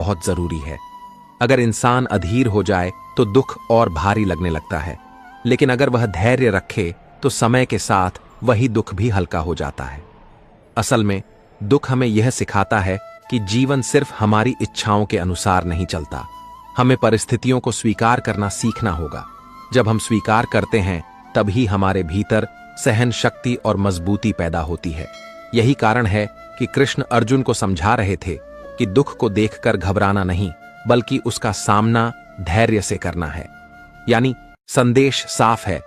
बहुत जरूरी है। अगर इंसान अधीर हो जाए तो दुख और भारी लगने लगता है, लेकिन अगर वह धैर्य रखे तो समय के साथ वही दुख भी हल्का हो जाता है। असल में दुख हमें यह सिखाता है कि जीवन सिर्फ हमारी इच्छाओं के अनुसार नहीं चलता। हमें परिस्थितियों को स्वीकार करना सीखना होगा। जब हम स्वीकार करते हैं तभी हमारे भीतर सहन शक्ति और मजबूती पैदा होती है। यही कारण है कि कृष्ण अर्जुन को समझा रहे थे कि दुख को देखकर घबराना नहीं, बल्कि उसका सामना धैर्य से करना है। यानी संदेश साफ है,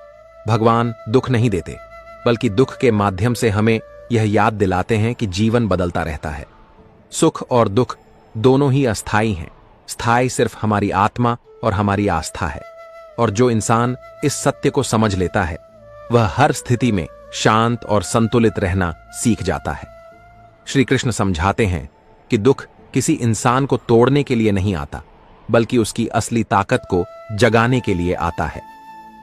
भगवान दुख नहीं देते, बल्कि दुख के माध्यम से हमें यह याद दिलाते हैं कि जीवन बदलता रहता है। सुख और दुख दोनों ही अस्थायी हैं। स्थायी सिर्फ हमारी आत्मा और हमारी आस्था है। और जो इंसान इस सत्य को समझ लेता है वह हर स्थिति में शांत और संतुलित रहना सीख जाता है। श्री कृष्ण समझाते हैं कि दुख किसी इंसान को तोड़ने के लिए नहीं आता, बल्कि उसकी असली ताकत को जगाने के लिए आता है।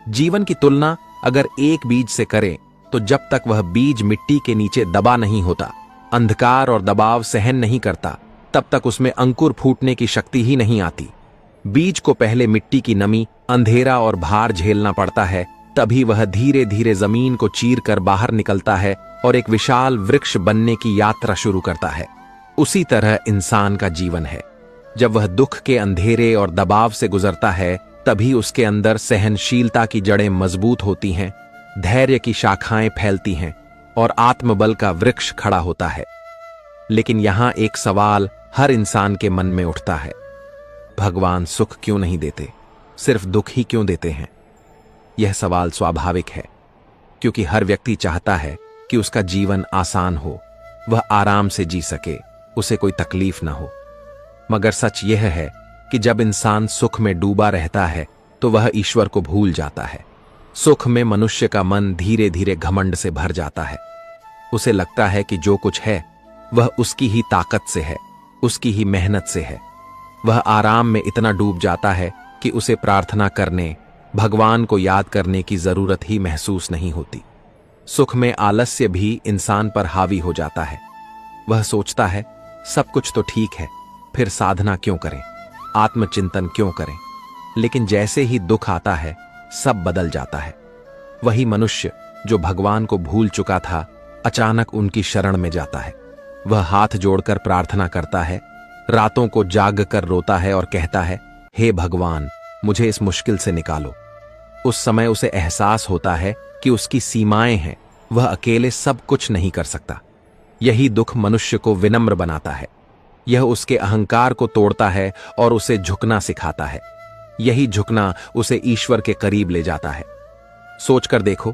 जीवन की तुलना अगर एक बीज से करें तो जब तक वह बीज मिट्टी के नीचे दबा नहीं होता, अंधकार और दबाव सहन नहीं करता, तब तक उसमें अंकुर फूटने की शक्ति ही नहीं आती। बीज को पहले मिट्टी की नमी, अंधेरा और भार झेलना पड़ता है, तभी वह धीरे धीरे जमीन को चीर कर बाहर निकलता है और एक विशाल वृक्ष बनने की यात्रा शुरू करता है। उसी तरह इंसान का जीवन है। जब वह दुख के अंधेरे और दबाव से गुजरता है तभी उसके अंदर सहनशीलता की जड़ें मजबूत होती हैं, धैर्य की शाखाएं फैलती हैं और आत्मबल का वृक्ष खड़ा होता है। लेकिन यहां एक सवाल हर इंसान के मन में उठता है, भगवान सुख क्यों नहीं देते, सिर्फ दुख ही क्यों देते हैं? यह सवाल स्वाभाविक है, क्योंकि हर व्यक्ति चाहता है कि उसका जीवन आसान हो, वह आराम से जी सके, उसे कोई तकलीफ ना हो। मगर सच यह है कि जब इंसान सुख में डूबा रहता है तो वह ईश्वर को भूल जाता है। सुख में मनुष्य का मन धीरे धीरे घमंड से भर जाता है। उसे लगता है कि जो कुछ है वह उसकी ही ताकत से है, उसकी ही मेहनत से है। वह आराम में इतना डूब जाता है कि उसे प्रार्थना करने, भगवान को याद करने की जरूरत ही महसूस नहीं होती। सुख में आलस्य भी इंसान पर हावी हो जाता है। वह सोचता है सब कुछ तो ठीक है, फिर साधना क्यों करें, आत्मचिंतन क्यों करें? लेकिन जैसे ही दुख आता है सब बदल जाता है। वही मनुष्य जो भगवान को भूल चुका था अचानक उनकी शरण में जाता है। वह हाथ जोड़कर प्रार्थना करता है, रातों को जाग कर रोता है और कहता है, हे भगवान मुझे इस मुश्किल से निकालो। उस समय उसे एहसास होता है कि उसकी सीमाएं हैं, वह अकेले सब कुछ नहीं कर सकता। यही दुख मनुष्य को विनम्र बनाता है। यह उसके अहंकार को तोड़ता है और उसे झुकना सिखाता है। यही झुकना उसे ईश्वर के करीब ले जाता है। सोचकर देखो,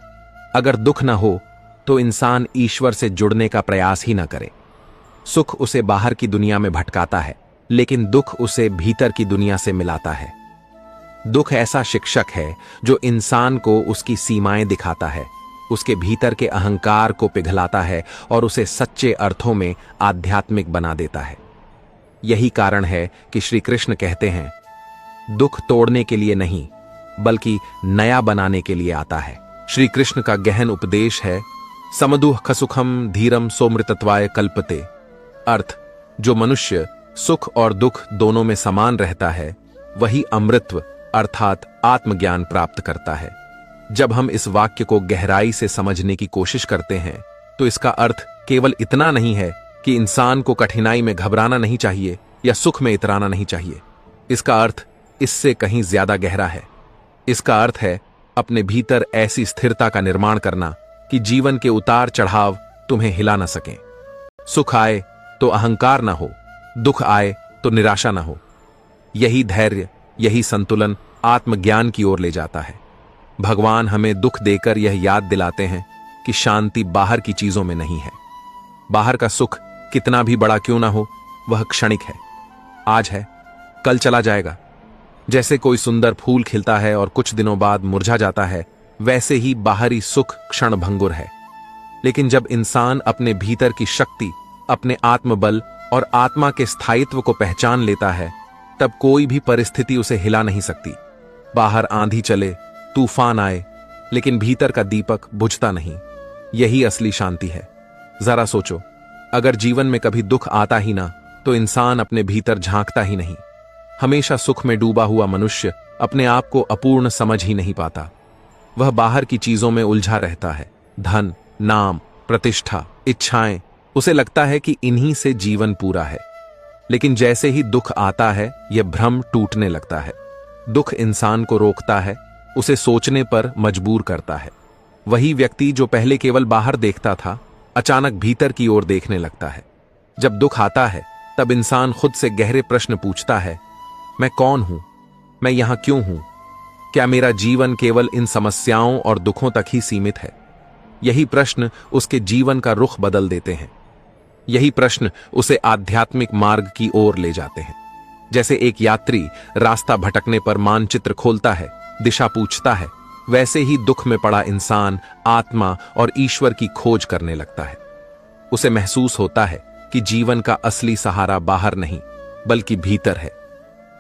अगर दुख न हो तो इंसान ईश्वर से जुड़ने का प्रयास ही न करे। सुख उसे बाहर की दुनिया में भटकाता है, लेकिन दुख उसे भीतर की दुनिया से मिलाता है। दुख ऐसा शिक्षक है जो इंसान को उसकी सीमाएं दिखाता है, उसके भीतर के अहंकार को पिघलाता है और उसे सच्चे अर्थों में आध्यात्मिक बना देता है। यही कारण है कि श्री कृष्ण कहते हैं, दुख तोड़ने के लिए नहीं बल्कि नया बनाने के लिए आता है। श्री कृष्ण का गहन उपदेश है, समदुःख सुखम धीरम सोमृतत्वाय कल्पते। अर्थ, जो मनुष्य सुख और दुख दोनों में समान रहता है वही अमृतत्व अर्थात आत्मज्ञान प्राप्त करता है। जब हम इस वाक्य को गहराई से समझने की कोशिश करते हैं तो इसका अर्थ केवल इतना नहीं है कि इंसान को कठिनाई में घबराना नहीं चाहिए या सुख में इतराना नहीं चाहिए। इसका अर्थ इससे कहीं ज्यादा गहरा है। इसका अर्थ है अपने भीतर ऐसी स्थिरता का निर्माण करना कि जीवन के उतार चढ़ाव तुम्हें हिला न सकें। सुख आए तो अहंकार न हो, दुख आए तो निराशा न हो। यही धैर्य, यही संतुलन आत्मज्ञान की ओर ले जाता है। भगवान हमें दुख देकर यह याद दिलाते हैं कि शांति बाहर की चीजों में नहीं है। बाहर का सुख कितना भी बड़ा क्यों ना हो, वह क्षणिक है। आज है, कल चला जाएगा। जैसे कोई सुंदर फूल खिलता है और कुछ दिनों बाद मुरझा जाता है, वैसे ही बाहरी सुख क्षणभंगुर है। लेकिन जब इंसान अपने भीतर की शक्ति, अपने आत्मबल और आत्मा के स्थायित्व को पहचान लेता है, तब कोई भी परिस्थिति उसे हिला नहीं सकती। बाहर आंधी चले, तूफान आए, लेकिन भीतर का दीपक बुझता नहीं। यही असली शांति है। जरा सोचो, अगर जीवन में कभी दुख आता ही ना तो इंसान अपने भीतर झांकता ही नहीं। हमेशा सुख में डूबा हुआ मनुष्य अपने आप को अपूर्ण समझ ही नहीं पाता। वह बाहर की चीजों में उलझा रहता है, धन, नाम, प्रतिष्ठा, इच्छाएं। उसे लगता है कि इन्हीं से जीवन पूरा है। लेकिन जैसे ही दुख आता है, यह भ्रम टूटने लगता है। दुख इंसान को रोकता है, उसे सोचने पर मजबूर करता है। वही व्यक्ति जो पहले केवल बाहर देखता था, अचानक भीतर की ओर देखने लगता है। जब दुख आता है, तब इंसान खुद से गहरे प्रश्न पूछता है, मैं कौन हूं? मैं यहां क्यों हूं? क्या मेरा जीवन केवल इन समस्याओं और दुखों तक ही सीमित है? यही प्रश्न उसके जीवन का रुख बदल देते हैं। यही प्रश्न उसे आध्यात्मिक मार्ग की ओर ले जाते हैं। जैसे एक यात्री रास्ता भटकने पर मानचित्र खोलता है, दिशा पूछता है, वैसे ही दुख में पड़ा इंसान आत्मा और ईश्वर की खोज करने लगता है। उसे महसूस होता है कि जीवन का असली सहारा बाहर नहीं, बल्कि भीतर है।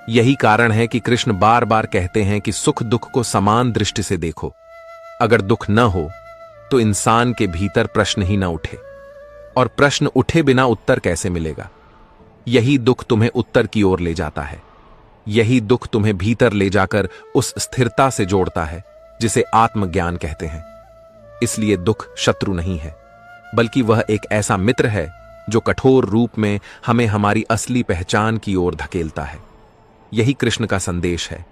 यही कारण है कि कृष्ण बार बार कहते हैं कि सुख दुख को समान दृष्टि से देखो। अगर दुख न हो तो इंसान के भीतर प्रश्न ही न उठे, और प्रश्न उठे बिना उत्तर कैसे मिलेगा? यही दुख तुम्हें उत्तर की ओर ले जाता है। यही दुख तुम्हें भीतर ले जाकर उस स्थिरता से जोड़ता है जिसे आत्मज्ञान कहते हैं। इसलिए दुख शत्रु नहीं है, बल्कि वह एक ऐसा मित्र है जो कठोर रूप में हमें हमारी असली पहचान की ओर धकेलता है। यही कृष्ण का संदेश है।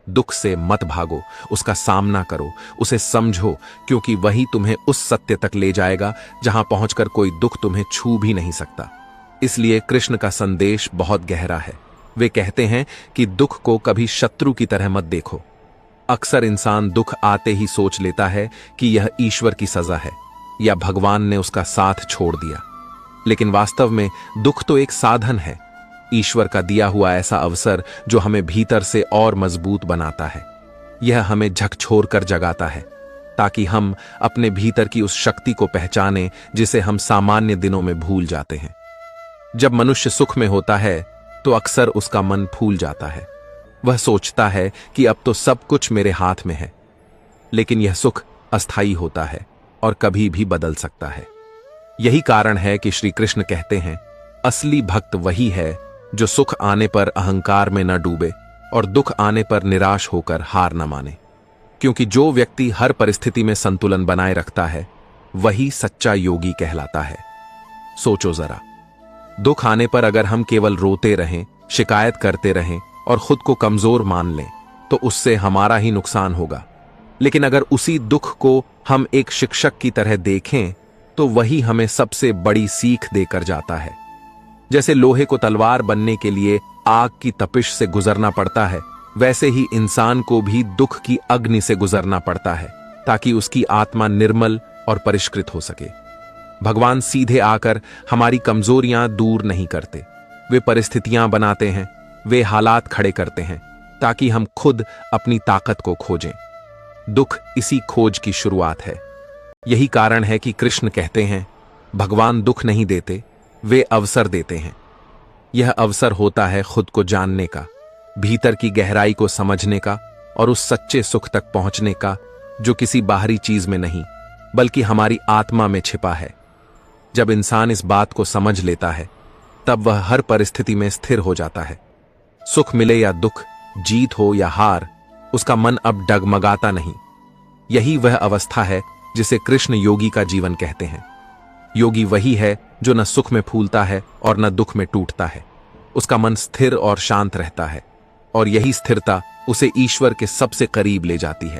दुख से मत भागो, उसका सामना करो, उसे समझो, क्योंकि वही तुम्हें उस सत्य तक ले जाएगा जहां पहुंचकर कोई दुख तुम्हें छू भी नहीं सकता। इसलिए कृष्ण का संदेश बहुत गहरा है। वे कहते हैं कि दुख को कभी शत्रु की तरह मत देखो। अक्सर इंसान दुख आते ही सोच लेता है कि यह ईश्वर की सजा है या भगवान ने उसका साथ छोड़ दिया। लेकिन वास्तव में दुख तो एक साधन है, ईश्वर का दिया हुआ ऐसा अवसर जो हमें भीतर से और मजबूत बनाता है। यह हमें झकझोर कर जगाता है ताकि हम अपने भीतर की उस शक्ति को पहचानें जिसे हम सामान्य दिनों में भूल जाते हैं। जब मनुष्य सुख में होता है तो अक्सर उसका मन फूल जाता है। वह सोचता है कि अब तो सब कुछ मेरे हाथ में है। लेकिन यह सुख अस्थायी होता है और कभी भी बदल सकता है। यही कारण है कि श्री कृष्ण कहते हैं, असली भक्त वही है जो सुख आने पर अहंकार में न डूबे और दुख आने पर निराश होकर हार न माने। क्योंकि जो व्यक्ति हर परिस्थिति में संतुलन बनाए रखता है, वही सच्चा योगी कहलाता है। सोचो जरा, दुख आने पर अगर हम केवल रोते रहें, शिकायत करते रहें और खुद को कमजोर मान लें, तो उससे हमारा ही नुकसान होगा। लेकिन अगर उसी दुख को हम एक शिक्षक की तरह देखें, तो वही हमें सबसे बड़ी सीख देकर जाता है। जैसे लोहे को तलवार बनने के लिए आग की तपिश से गुजरना पड़ता है, वैसे ही इंसान को भी दुख की अग्नि से गुजरना पड़ता है ताकि उसकी आत्मा निर्मल और परिष्कृत हो सके। भगवान सीधे आकर हमारी कमजोरियां दूर नहीं करते, वे परिस्थितियां बनाते हैं, वे हालात खड़े करते हैं ताकि हम खुद अपनी ताकत को खोजें। दुख इसी खोज की शुरुआत है। यही कारण है कि कृष्ण कहते हैं, भगवान दुख नहीं देते, वे अवसर देते हैं। यह अवसर होता है खुद को जानने का, भीतर की गहराई को समझने का और उस सच्चे सुख तक पहुंचने का जो किसी बाहरी चीज में नहीं, बल्कि हमारी आत्मा में छिपा है। जब इंसान इस बात को समझ लेता है, तब वह हर परिस्थिति में स्थिर हो जाता है। सुख मिले या दुख, जीत हो या हार, उसका मन अब डगमगाता नहीं। यही वह अवस्था है जिसे कृष्ण योगी का जीवन कहते हैं। योगी वही है जो न सुख में फूलता है और न दुख में टूटता है। उसका मन स्थिर और शांत रहता है, और यही स्थिरता उसे ईश्वर के सबसे करीब ले जाती है।